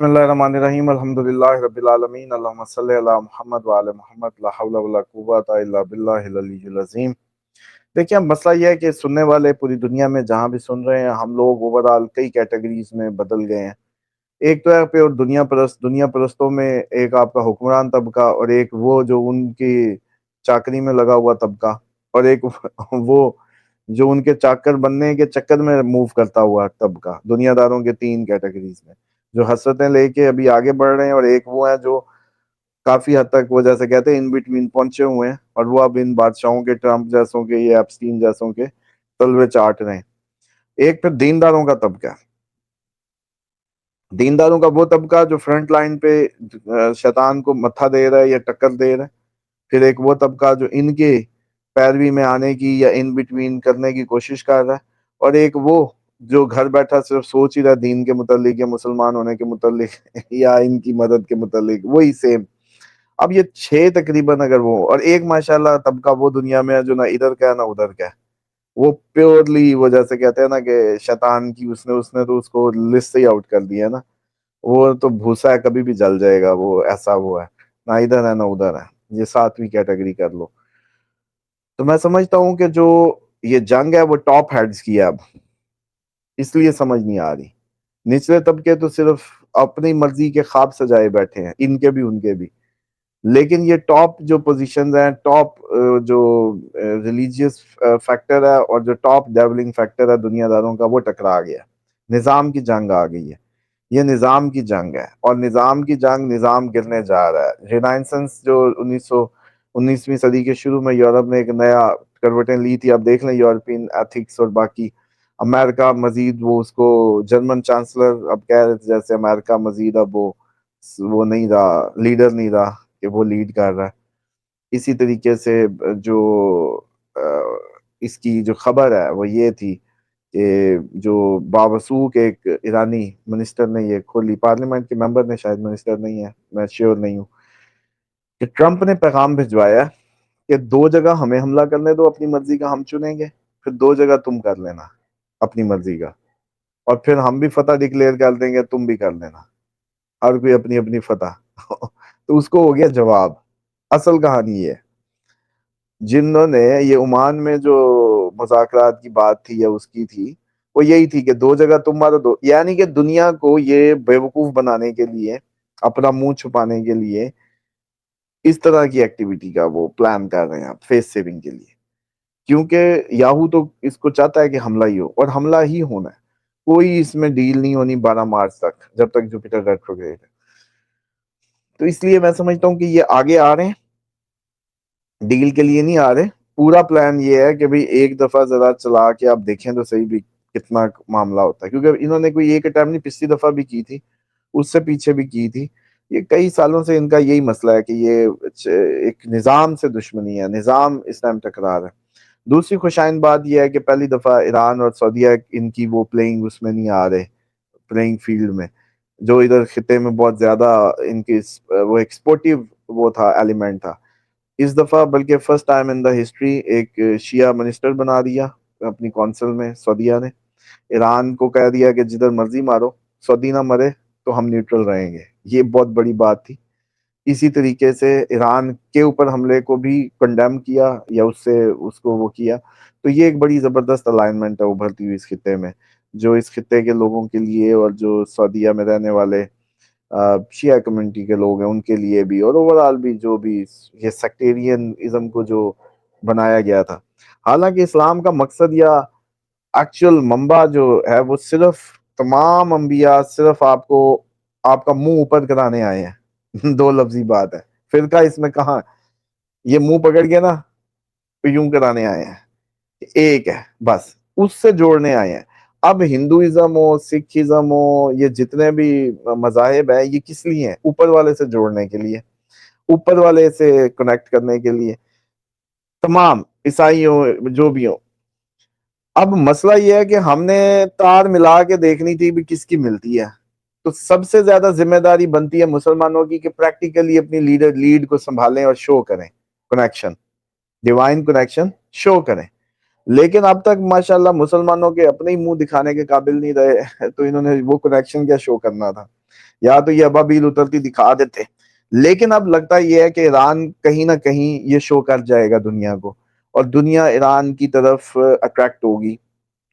बिस्मिल्लाहिर्रहमानिर्रहीम अल्हम्दुलिल्लाहि रब्बिल आलमीन अल्लाहुम्मा सल्लि अला मुहम्मद व आले मुहम्मद ला हौला वला कुव्वता इल्ला बिल्लाहिल अलिय्यिल अज़ीम। देखिए, अब मसला यह है कि सुनने वाले पूरी दुनिया में जहाँ भी सुन रहे हैं, हम लोग ओवरऑल कई कैटेगरीज में बदल गए हैं। एक तो है प्योर दुनिया परस्तों में एक आपका हुक्मरान तबका, और एक वो जो उनकी चाकरी में लगा हुआ तबका, और एक वो जो उनके चाकर बनने के चक्कर में मूव करता हुआ तबका। दुनियादारों के तीन कैटेगरीज में जो हसरतें लेके अभी आगे बढ़ रहे हैं, और एक वो है जो काफी हद तक वो जैसे कहते हैं इन बिटवीन पहुंचे हुए हैं, और वो अब इन बादशाहों के, ट्रम्प जैसों के, ये एप्स्टीन जैसों के तलवे चाट रहे हैं। एक फिर दीनदारों का तबका है। दीनदारों का वो तबका जो फ्रंट लाइन पे शैतान को मत्था दे रहा है या टक्कर दे रहा है। फिर एक वो तबका जो इनके पैरवी में आने की या इन बिटवीन करने की कोशिश कर रहा है। और एक वो जो घर बैठा सिर्फ सोच ही रहा है दीन के मुतालिक या मुसलमान होने के मुतालिक या इनकी मदद के मुतालिक, वही सेम। अब ये छह तकरीबन, अगर वो, और एक माशाल्लाह तबका वो दुनिया में है जो ना इधर का है ना उधर का है। वो प्योरली वो जैसे कहते हैं ना कि शैतान की उसने उसने तो उसको लिस्ट से ही आउट कर दिया है ना। वो तो भूसा है, कभी भी जल जाएगा वो, ऐसा वो है। ना इधर है ना उधर है। ये सातवीं कैटेगरी कर लो। तो मैं समझता हूँ कि जो ये जंग है वो टॉप हेड्स की है अब, इसलिए समझ नहीं आ रही। निचले तबके तो सिर्फ अपनी मर्जी के ख्वाब सजाए बैठे हैं, इनके भी उनके भी। लेकिन ये टॉप जो पोजीशंस हैं, टॉप जो रिलीजियस फैक्टर है और जो टॉप डेवलिंग फैक्टर है दुनियादारों का, वो टकरा गया। निजाम की जंग आ गई है। ये निजाम की जंग है, और निजाम की जंग, निजाम गिरने जा रहा है। रिनाइसेंस जो 19वीं सदी के शुरू में यूरोप ने एक नया करवटें ली थी, आप देख लें यूरोपियन एथिक्स और बाकी। अमेरिका मजीद वो उसको, जर्मन चांसलर अब कह रहे थे जैसे अमेरिका मजीद अब वो नहीं रहा, लीडर नहीं रहा कि वो लीड कर रहा है। इसी तरीके से जो इसकी जो खबर है वो ये थी कि जो बावसूख एक ईरानी मिनिस्टर ने ये खोली, पार्लियामेंट के मेंबर ने, शायद मिनिस्टर नहीं है, मैं श्योर नहीं हूँ, कि ट्रंप ने पैगाम भिजवाया कि दो जगह हमें हमला करने दो, अपनी मर्जी का हम चुनेंगे, फिर दो जगह तुम कर लेना अपनी मर्जी का, और फिर हम भी फतह डिक्लेयर कर देंगे, तुम भी कर लेना, हर कोई अपनी अपनी फतह। तो उसको हो गया जवाब। असल कहानी ये है, जिन्होंने ये ओमान में जो मुज़ाकरात की बात थी या उसकी थी, वो यही थी कि दो जगह तुम मारो दो, यानी कि दुनिया को ये बेवकूफ बनाने के लिए, अपना मुंह छुपाने के लिए इस तरह की एक्टिविटी का वो प्लान कर रहे हैं फेस सेविंग के लिए। क्योंकि याहू तो इसको चाहता है कि हमला ही हो, और हमला ही होना है। कोई इसमें डील नहीं होनी 12 मार्च तक, जब तक जुपिटर रेट्रोग्रेड है। तो इसलिए मैं समझता हूँ कि ये आगे आ रहे हैं, डील के लिए नहीं आ रहे। पूरा प्लान ये है कि भाई एक दफा जरा चला के आप देखें तो सही भी कितना मामला होता है। क्योंकि इन्होंने कोई एक अटैम्प्ट नहीं, पिछली दफा भी की थी, उससे पीछे भी की थी। ये कई सालों से इनका यही मसला है कि ये एक निजाम से दुश्मनी है, निजाम इस टाइम टकरा रहा है। दूसरी खुशाइन बात यह है कि पहली दफा ईरान और सऊदीया इनकी वो प्लेइंग उसमें नहीं आ रहे, प्लेइंग फील्ड में। जो इधर खिते में बहुत ज्यादा इनकी वो एक्सपोर्टिव वो था, एलिमेंट था, इस दफा बल्कि first time in the history एक शिया मिनिस्टर बना दिया अपनी कौंसिल में सऊदीया ने। ईरान को कह दिया कि जिधर मर्जी मारो, सऊदी ना मरे तो हम न्यूट्रल रहेंगे। ये बहुत बड़ी बात थी। इसी तरीके से ईरान के ऊपर हमले को भी कंडेम किया या उससे उसको वो किया। तो ये एक बड़ी जबरदस्त अलाइनमेंट है उभरती हुई इस खिते में, जो इस खिते के लोगों के लिए और जो सऊदीया में रहने वाले शिया कम्युनिटी के लोग हैं उनके लिए भी, और ओवरऑल भी जो भी ये सेक्टेरियन इज्म को जो बनाया गया था। हालांकि इस्लाम का मकसद या एक्चुअल मंबा जो है वो सिर्फ, तमाम अंबिया सिर्फ आपको आपका मुंह ऊपर कराने आए हैं। दो लफ्जी बात है, फिरका इसमें कहाँ, ये मुंह पकड़ के ना तो यूं कराने आए हैं, एक है बस, उससे जोड़ने आए हैं। अब हिंदुइज्म हो, सिखिज्म हो, ये जितने भी मजाहिब है, ये किस लिए हैं? ऊपर वाले से जोड़ने के लिए, ऊपर वाले से कनेक्ट करने के लिए। तमाम ईसाई हो, जो भी हो। अब मसला ये है कि हमने तार मिला के देखनी थी भी किसकी मिलती है। तो सबसे ज्यादा जिम्मेदारी बनती है मुसलमानों की कि प्रैक्टिकली अपनी लीड को संभालें और शो करें कनेक्शन, डिवाइन कनेक्शन शो करें। लेकिन अब तक माशाल्लाह मुसलमानों के अपने ही मुंह दिखाने के काबिल नहीं रहे, तो इन्होंने वो कनेक्शन क्या शो करना था। या तो ये अबाबील उतरती दिखा देते। लेकिन अब लगता ये है कि ईरान कहीं ना कहीं ये शो कर जाएगा दुनिया को, और दुनिया ईरान की तरफ अट्रैक्ट होगी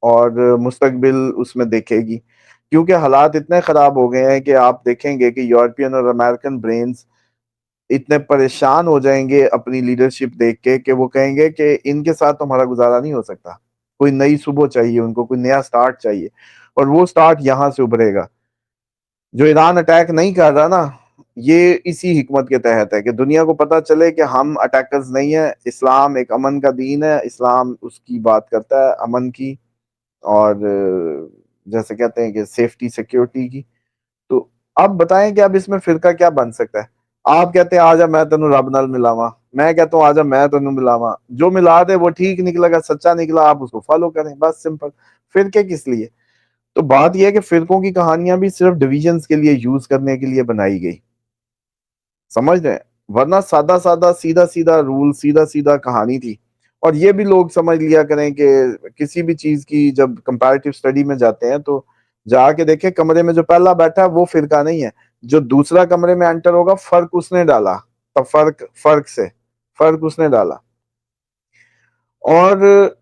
और मुस्तकबिल उसमें देखेगी, क्योंकि हालात इतने खराब हो गए हैं कि आप देखेंगे कि यूरोपियन और अमेरिकन ब्रेन्स इतने परेशान हो जाएंगे अपनी लीडरशिप देख के कि वो कहेंगे कि इनके साथ तो हमारा गुजारा नहीं हो सकता, कोई नई सुबह चाहिए उनको, कोई नया स्टार्ट चाहिए। और वो स्टार्ट यहां से उभरेगा। जो ईरान अटैक नहीं कर रहा ना, ये इसी हिकमत के तहत है कि दुनिया को पता चले कि हम अटैकर्स नहीं है, इस्लाम एक अमन का दीन है, इस्लाम उसकी बात करता है अमन की, और जैसे कहते हैं कि सेफ्टी सिक्योरिटी की। तो अब बताएं कि अब इसमें फिरका क्या बन सकता है। आप कहते हैं आजा मैं तेनू रब नाल मिलावा, मैं कहता हूँ आजा मैं तेनू मिलावा, जो मिला दे वो ठीक निकलेगा, सच्चा निकला आप उसको फॉलो करें, बस सिंपल। फिरके किस लिए? तो बात यह है कि फिरकों की कहानियां भी सिर्फ डिविजन्स के लिए यूज करने के लिए बनाई गई, समझ रहे हैं? वरना सादा सादा सीधा सीधा रूल, सीधा सीधा कहानी थी। और ये भी लोग समझ लिया करें कि किसी भी चीज की जब कंपैरेटिव स्टडी में जाते हैं तो जाके देखें कमरे में जो पहला बैठा है वो फिरका नहीं है, जो दूसरा कमरे में एंटर होगा फर्क उसने डाला, तब फर्क उसने डाला। और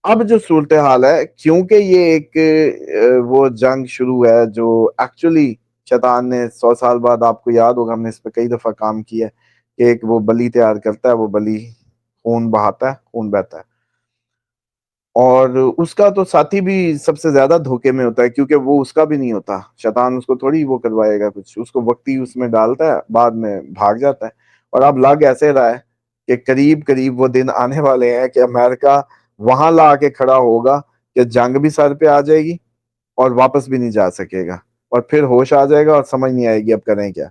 अब जो सूरत हाल है, क्योंकि ये एक वो जंग शुरू है जो एक्चुअली शैतान ने 100 साल बाद, आपको याद होगा हमने इस पे कई दफा काम किया है कि एक वो बलि तैयार करता है, वो बलि खून बहाता है, खून बहता है। और उसका तो साथी भी सबसे ज्यादा धोखे में होता है, क्योंकि वो उसका भी नहीं होता, शैतान उसको थोड़ी वो करवाएगा कुछ, उसको वक्ती उसमें डालता है, बाद में भाग जाता है। और अब लग ऐसे रहा है कि करीब करीब वो दिन आने वाले हैं कि अमेरिका वहां ला के खड़ा होगा कि जंग भी सर पे आ जाएगी और वापस भी नहीं जा सकेगा, और फिर होश आ जाएगा और समझ नहीं आएगी अब करें क्या।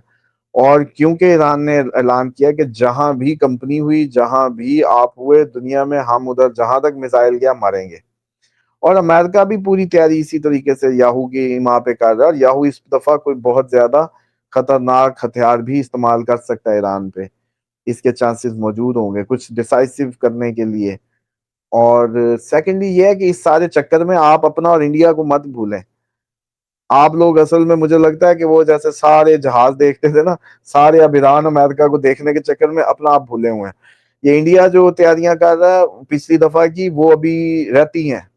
और क्योंकि ईरान ने ऐलान किया कि जहां भी कंपनी हुई, जहां भी आप हुए दुनिया में, हम उधर जहां तक मिसाइल गया मारेंगे। और अमेरिका भी पूरी तैयारी इसी तरीके से याहू की माँ पे कर रहा है, और याहू इस दफा कोई बहुत ज्यादा खतरनाक हथियार भी इस्तेमाल कर सकता है ईरान पे, इसके चांसेस मौजूद होंगे कुछ डिसाइसिव करने के लिए। और सेकेंडली ये है कि इस सारे चक्कर में आप अपना और इंडिया को मत भूलें। आप लोग असल में मुझे लगता है कि वो जैसे सारे जहाज देखते थे ना, सारे अब ईरान अमेरिका को देखने के चक्कर में अपना आप भूले हुए हैं। ये इंडिया जो तैयारियां कर रहा है पिछली दफा की, वो अभी रहती हैं।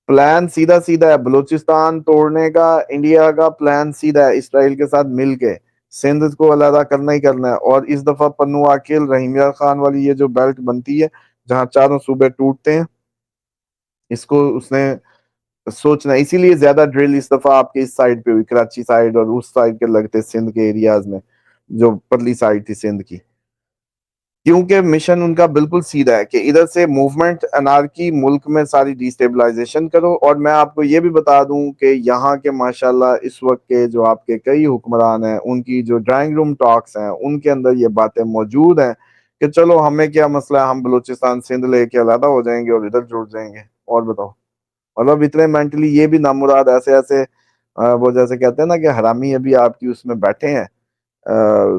प्लान सीधा सीधा है, बलूचिस्तान तोड़ने का इंडिया का प्लान सीधा है, इसराइल के साथ मिलके सिंध को अलहदा करना ही करना है। और इस दफा पन्नू आकिल रहीमिया खान वाली ये जो बेल्ट बनती है, जहां चारों सूबे टूटते हैं, इसको उसने सोचना, इसीलिए ज्यादा ड्रिल इस दफा आपके इस साइड पे हुई, कराची साइड और उस साइड के लगते सिंध के एरियाज में, जो परली साइड थी सिंध की। क्योंकि मिशन उनका बिल्कुल सीधा है कि इधर से मूवमेंट अनारकी, मुल्क में सारी डिस्टेबलाइजेशन करो। और मैं आपको ये भी बता दूं कि यहाँ के माशाल्लाह इस वक्त के जो आपके कई हुक्मरान हैं, उनकी जो ड्राइंग रूम टॉक्स हैं, उनके अंदर ये बातें मौजूद हैं कि चलो हमें क्या मसला है, हम बलूचिस्तान सिंध लेके अलहदा हो जाएंगे और इधर जुड़ जाएंगे। और बताओ, मतलब इतने मेंटली ये भी नामुराद ऐसे ऐसे वो जैसे कहते हैं ना कि हरामी अभी आपकी उसमें बैठे हैं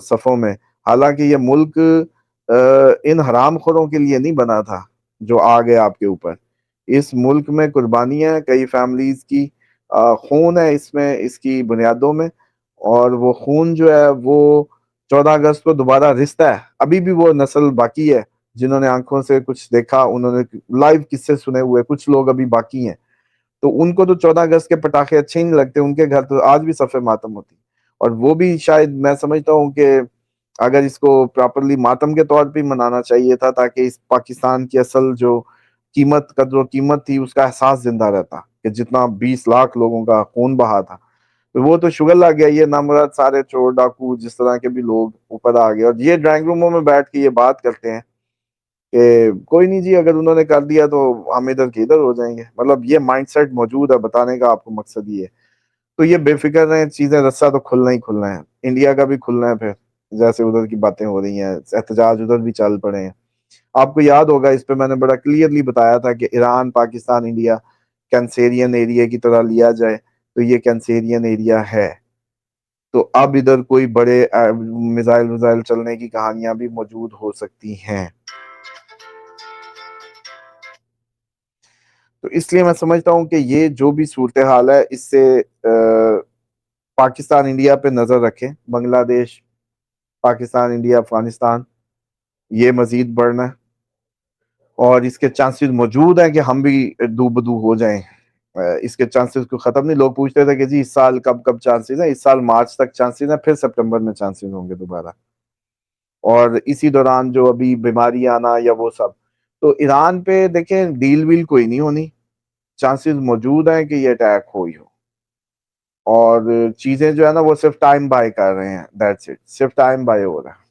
सफों में। हालांकि ये मुल्क इन हरामखोरों के लिए नहीं बना था जो आ गए आपके ऊपर। इस मुल्क में कुर्बानियां कई फैमिलीज की, खून है इसमें, इसकी बुनियादों में। और वो खून जो है वो 14 अगस्त को दोबारा रिश्ता है, अभी भी वो नस्ल बाकी है जिन्होंने आंखों से कुछ देखा, उन्होंने लाइव किस्से सुने हुए कुछ लोग अभी बाकी हैं। तो उनको तो 14 अगस्त के पटाखे अच्छे ही नहीं लगते, उनके घर तो आज भी सफे मातम होती। और वो भी शायद मैं समझता हूँ कि अगर इसको प्रॉपरली मातम के तौर पे मनाना चाहिए था, ताकि इस पाकिस्तान की असल जो कीमत, कदर कीमत थी, उसका एहसास जिंदा रहता कि जितना 20 लाख लोगों का खून बहा था। तो वो तो शुगर लग गया, ये नामुराद सारे चोर डाकू जिस तरह के भी लोग ऊपर आ गए, और ये ड्राइंग रूमों में बैठ के ये बात करते हैं कि कोई नहीं जी, अगर उन्होंने कर दिया तो हम इधर के इधर हो जाएंगे। मतलब ये माइंडसेट मौजूद है, बताने का आपको मकसद ये है। तो ये बेफिक्र रहें, चीजें, रस्सा तो खुलना ही खुलना है, इंडिया का भी खुलना है फिर, जैसे उधर की बातें हो रही हैं, एहतजाज उधर भी चल पड़े हैं। आपको याद होगा इस पे मैंने बड़ा क्लियरली बताया था कि Iran, Pakistan, India Cancerian area की तरह लिया जाए तो ये कैंसेरियन एरिया है। तो अब इधर कोई बड़े मिसाइल विजाइल चलने की कहानियां भी मौजूद हो सकती हैं। तो इसलिए मैं समझता हूँ कि ये जो भी सूरत हाल है, इससे पाकिस्तान इंडिया पे नजर रखें, बांग्लादेश, पाकिस्तान, इंडिया, अफगानिस्तान, ये मजीद बढ़ना है और इसके चांसेस मौजूद हैं कि हम भी दू बदू हो जाएं। इसके चांसेस को खत्म नहीं। लोग पूछते थे कि जी इस साल कब कब चांसेस है, इस साल मार्च तक चांसेस है, फिर सितंबर में चांसेस होंगे दोबारा। और इसी दौरान जो अभी बीमारी आना या वो सब, तो ईरान पे देखें डील वील कोई नहीं होनी, चांसेस मौजूद हैं कि ये अटैक हो ही हो। और चीजें जो है ना वो सिर्फ टाइम बाय कर रहे हैं, दैट्स इट, सिर्फ टाइम बाय हो रहा है।